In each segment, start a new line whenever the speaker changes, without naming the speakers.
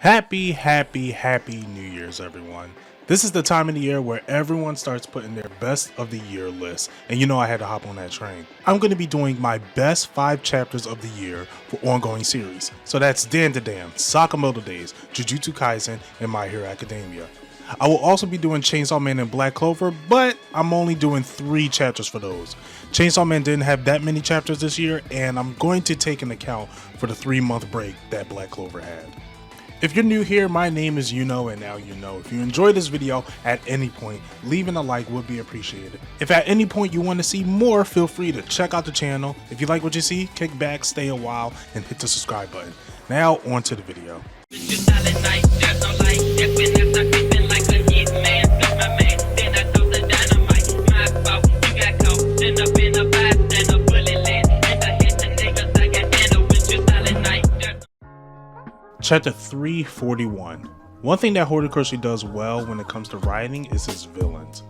Happy New Year's, everyone. This is the time of the year where everyone starts putting their best of the year list, and you know I had to hop on that train. I'm going to be doing my best 5 chapters of the year for ongoing series. So that's Dan to Dan, Sakamoto Days, Jujutsu Kaisen, and My Hero Academia. I will also be doing Chainsaw Man and Black Clover, but I'm only doing 3 chapters for those. Chainsaw Man didn't have that many chapters this year, and I'm going to take into account for the 3-month break that Black Clover had. If you're new here, my name is Yuno, and now you know. If you enjoyed this video at any point, leaving a like would be appreciated. If at any point you want to see more, feel free to check out the channel. If you like what you see, kick back, stay a while, and hit the subscribe button. Now, on to the video. Chapter 341. One thing that Horikoshi does well when it comes to writing is his villains.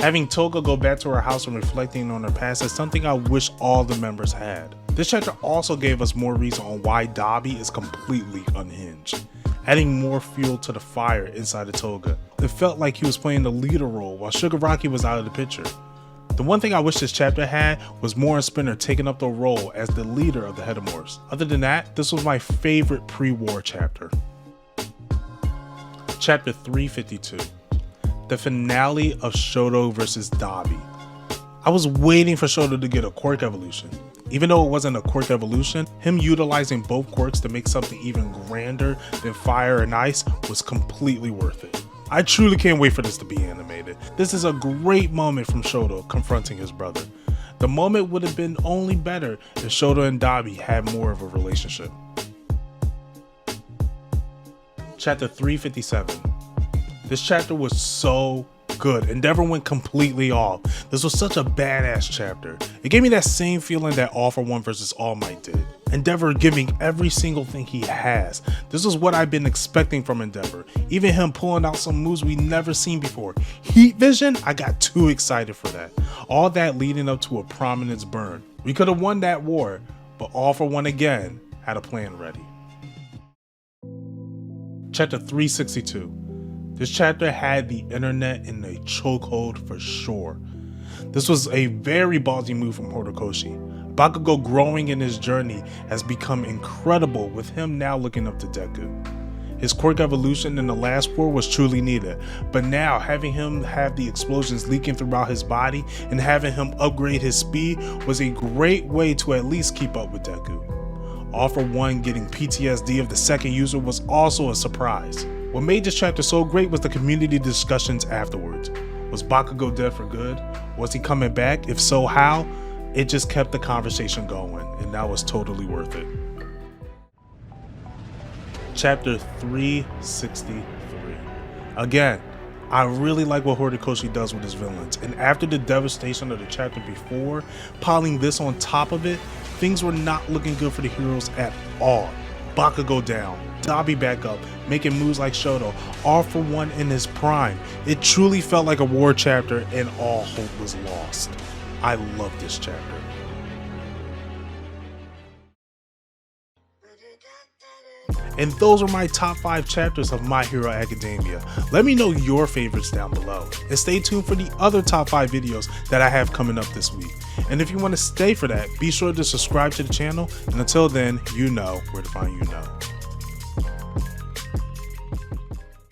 Having Toga go back to her house and reflecting on her past is something I wish all the members had. This chapter also gave us more reason on why Dabi is completely unhinged, adding more fuel to the fire inside of Toga. It felt like he was playing the leader role while Shigaraki was out of the picture. The one thing I wish this chapter had was Mora Spinner taking up the role as the leader of the Hedomorphs. Other than that, this was my favorite pre-war chapter. Chapter 352. The finale of Shoto vs. Dabi. I was waiting for Shoto to get a quirk evolution. Even though it wasn't a quirk evolution, him utilizing both quirks to make something even grander than fire and ice was completely worth it. I truly can't wait for this to be animated. This is a great moment from Shoto confronting his brother. The moment would have been only better if Shoto and Dabi had more of a relationship. Chapter 357. This chapter was so good. Endeavor went completely off. This was such a badass chapter. It gave me that same feeling that All for One vs. All Might did. Endeavor giving every single thing he has. This is what I've been expecting from Endeavor. Even him pulling out some moves we never seen before. Heat Vision, I got too excited for that. All that leading up to a Prominence burn. We could have won that war, but All for One again had a plan ready. Chapter 362. This chapter had the internet in a chokehold for sure. This was a very ballsy move from Horikoshi. Bakugo growing in his journey has become incredible, with him now looking up to Deku. His quirk evolution in the last war was truly needed, but now having him have the explosions leaking throughout his body and having him upgrade his speed was a great way to at least keep up with Deku. All for One getting PTSD of the second user was also a surprise. What made this chapter so great was the community discussions afterwards. Was Bakugo dead for good? Was he coming back? If so, how? It just kept the conversation going, and that was totally worth it. Chapter 363. Again, I really like what Horikoshi does with his villains, and after the devastation of the chapter before, piling this on top of it, things were not looking good for the heroes at all. Bakugo down, Dabi back up, making moves like Shoto, All for One in his prime. It truly felt like a war chapter and all hope was lost. I love this chapter. And those are my top 5 chapters of My Hero Academia. Let me know your favorites down below. And stay tuned for the other top 5 videos that I have coming up this week. And if you want to stay for that, be sure to subscribe to the channel. And until then, you know where to find you know.